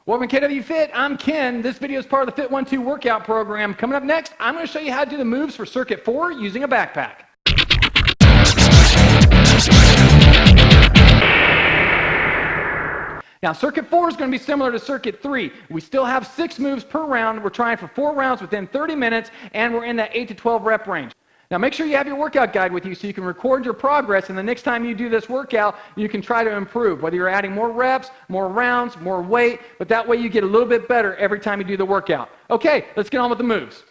Welcome to KWFit. I'm Ken. This video is part of the Fit1Too workout program. Coming up next, I'm going to show you how to do the moves for Circuit 4 using a backpack. Now, Circuit 4 is going to be similar to Circuit 3. We still have 6 moves per round. We're trying for 4 rounds within 30 minutes, and we're in that 8 to 12 rep range. Now, make sure you have your workout guide with you so you can record your progress, and the next time you do this workout, you can try to improve, whether you're adding more reps, more rounds, more weight, but that way you get a little bit better every time you do the workout. Okay, let's get on with the moves.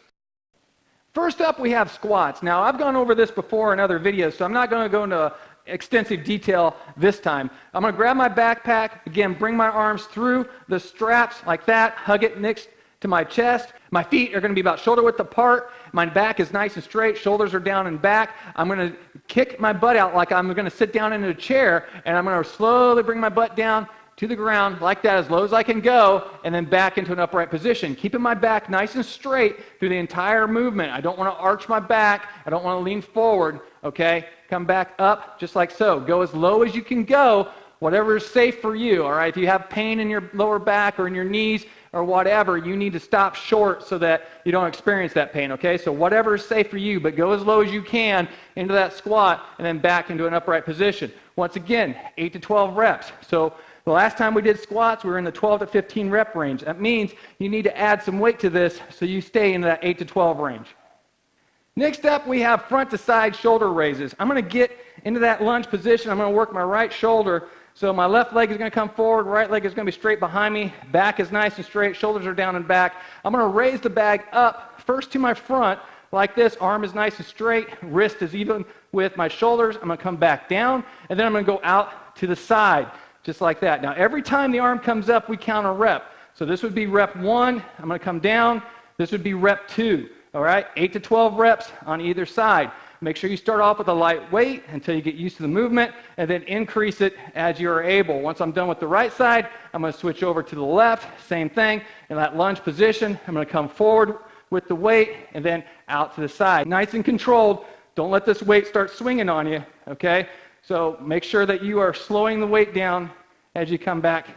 First up, we have squats. Now, I've gone over this before in other videos, so I'm not going to go into extensive detail this time. I'm going to grab my backpack, again, bring my arms through the straps like that, hug it next to my chest. My feet are going to be about shoulder width apart. My back is nice and straight. Shoulders are down and back. I'm going to kick my butt out like I'm going to sit down in a chair, and I'm going to slowly bring my butt down to the ground like that, as low as I can go, and then back into an upright position, keeping my back nice and straight through the entire movement. I don't want to arch my back. I don't want to lean forward, okay? Come back up just like so. Go as low as you can go, whatever is safe for you, all right? If you have pain in your lower back or in your knees or whatever, you need to stop short so that you don't experience that pain, okay? So whatever is safe for you, but go as low as you can into that squat and then back into an upright position. Once again, 8 to 12 reps. So the last time we did squats, we were in the 12 to 15 rep range. That means you need to add some weight to this so you stay in that 8 to 12 range. Next up, we have front to side shoulder raises. I'm going to get into that lunge position. I'm going to work my right shoulder. So my left leg is going to come forward, right leg is going to be straight behind me, back is nice and straight, shoulders are down and back. I'm going to raise the bag up first to my front like this, arm is nice and straight, wrist is even with my shoulders. I'm going to come back down, and then I'm going to go out to the side, just like that. Now every time the arm comes up, we count a rep. So this would be rep 1, I'm going to come down, this would be rep 2, all right? 8 to 12 reps on either side. Make sure you start off with a light weight until you get used to the movement, and then increase it as you are able. Once I'm done with the right side, I'm going to switch over to the left, same thing. In that lunge position, I'm going to come forward with the weight and then out to the side. Nice and controlled. Don't let this weight start swinging on you, okay? So make sure that you are slowing the weight down as you come back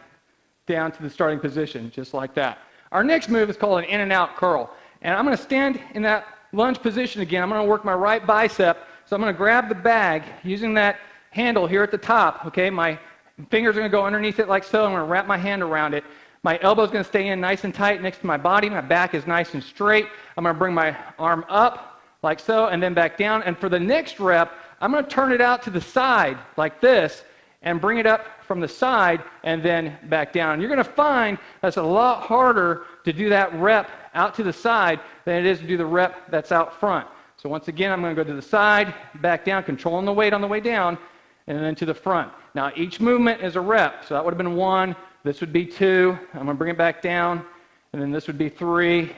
down to the starting position, just like that. Our next move is called an in and out curl. And I'm going to stand in that lunge position again. I'm going to work my right bicep. So I'm going to grab the bag using that handle here at the top, okay? My fingers are going to go underneath it like so. I'm going to wrap my hand around it. My elbow is going to stay in nice and tight next to my body. My back is nice and straight. I'm going to bring my arm up like so and then back down. And for the next rep, I'm going to turn it out to the side like this and bring it up from the side and then back down. You're going to find that's a lot harder to do that rep out to the side than it is to do the rep that's out front. So once again, I'm going to go to the side, back down, controlling the weight on the way down, and then to the front. Now each movement is a rep. So that would have been 1, this would be 2, I'm going to bring it back down, and then this would be 3,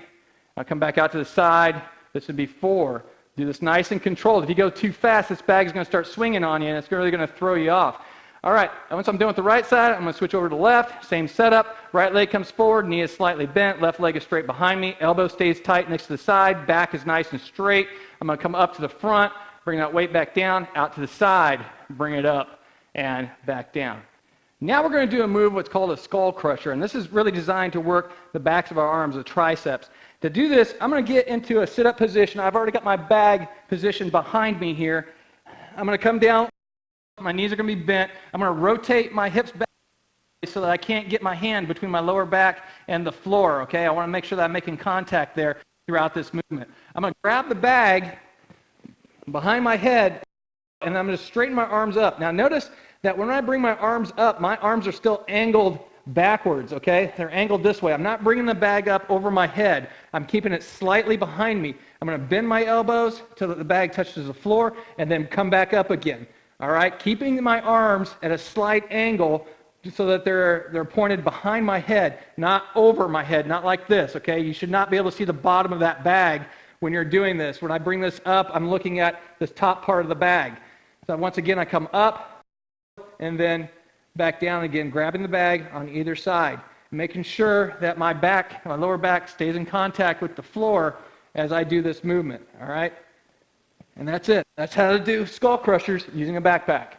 I'll come back out to the side, this would be 4. Do this nice and controlled. If you go too fast, this bag is going to start swinging on you, and it's really going to throw you off. All right, once I'm done with the right side, I'm going to switch over to the left. Same setup. Right leg comes forward, knee is slightly bent, left leg is straight behind me, elbow stays tight next to the side, back is nice and straight. I'm going to come up to the front, bring that weight back down, out to the side, bring it up, and back down. Now we're going to do a move what's called a skull crusher, and this is really designed to work the backs of our arms, the triceps. To do this, I'm going to get into a sit-up position. I've already got my bag positioned behind me here. I'm going to come down. My knees are going to be bent. I'm going to rotate my hips back so that I can't get my hand between my lower back and the floor, okay? I want to make sure that I'm making contact there throughout this movement. I'm going to grab the bag behind my head, and I'm going to straighten my arms up. Now notice that when I bring my arms up, my arms are still angled backwards, okay? They're angled this way. I'm not bringing the bag up over my head. I'm keeping it slightly behind me. I'm going to bend my elbows till the bag touches the floor and then come back up again. All right, keeping my arms at a slight angle so that they're pointed behind my head, not over my head, not like this, okay? You should not be able to see the bottom of that bag when you're doing this. When I bring this up, I'm looking at this top part of the bag. So once again, I come up and then back down again, grabbing the bag on either side, making sure that my back, my lower back stays in contact with the floor as I do this movement, all right? And that's it. That's how to do skull crushers using a backpack.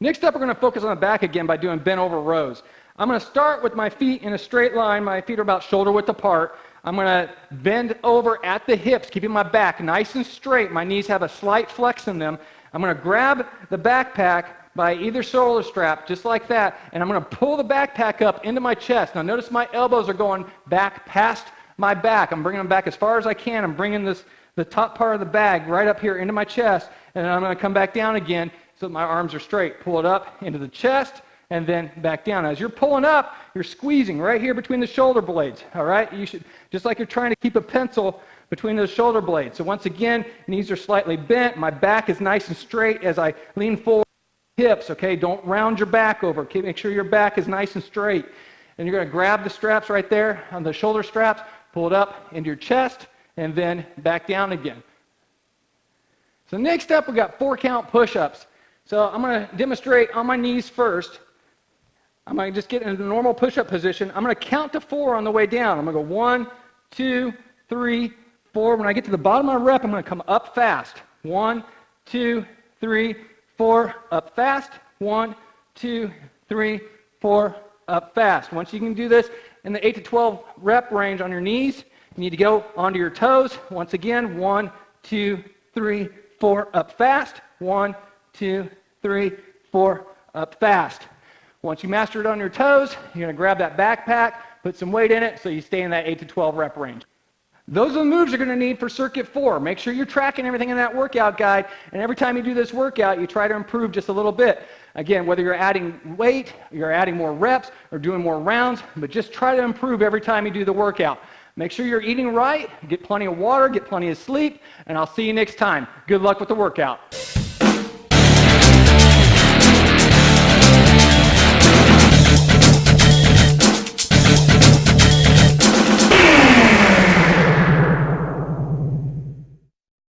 Next up, we're going to focus on the back again by doing bent over rows. I'm going to start with my feet in a straight line. My feet are about shoulder width apart. I'm going to bend over at the hips, keeping my back nice and straight. My knees have a slight flex in them. I'm going to grab the backpack by either shoulder strap, just like that, and I'm going to pull the backpack up into my chest. Now notice my elbows are going back past my back. I'm bringing them back as far as I can. I'm bringing the top part of the bag right up here into my chest, and then I'm going to come back down again so that my arms are straight. Pull it up into the chest, and then back down. As you're pulling up, you're squeezing right here between the shoulder blades, all right? You should, just like you're trying to keep a pencil between those shoulder blades. So once again, knees are slightly bent. My back is nice and straight as I lean forward. Hips, okay? Don't round your back over. Make sure your back is nice and straight. And you're going to grab the straps right there on the shoulder straps, pull it up into your chest, and then back down again. So next up, we got 4-count push-ups. So I'm going to demonstrate on my knees first. I'm going to just get into the normal push-up position. I'm going to count to 4 on the way down. I'm going to go 1, 2, 3, 4. When I get to the bottom of my rep, I'm going to come up fast. 1, 2, 3, 4, up fast. 1, 2, 3, 4, up fast. Once you can do this in the 8 to 12 rep range on your knees, you need to go onto your toes. Once again, 1, 2, 3, 4, up fast. 1, 2, 3, 4, up fast. Once you master it on your toes, you're going to grab that backpack, put some weight in it so you stay in that 8 to 12 rep range. Those are the moves you're going to need for circuit 4. Make sure you're tracking everything in that workout guide, and every time you do this workout, you try to improve just a little bit. Again, whether you're adding weight, you're adding more reps, or doing more rounds, but just try to improve every time you do the workout. Make sure you're eating right, get plenty of water, get plenty of sleep, and I'll see you next time. Good luck with the workout.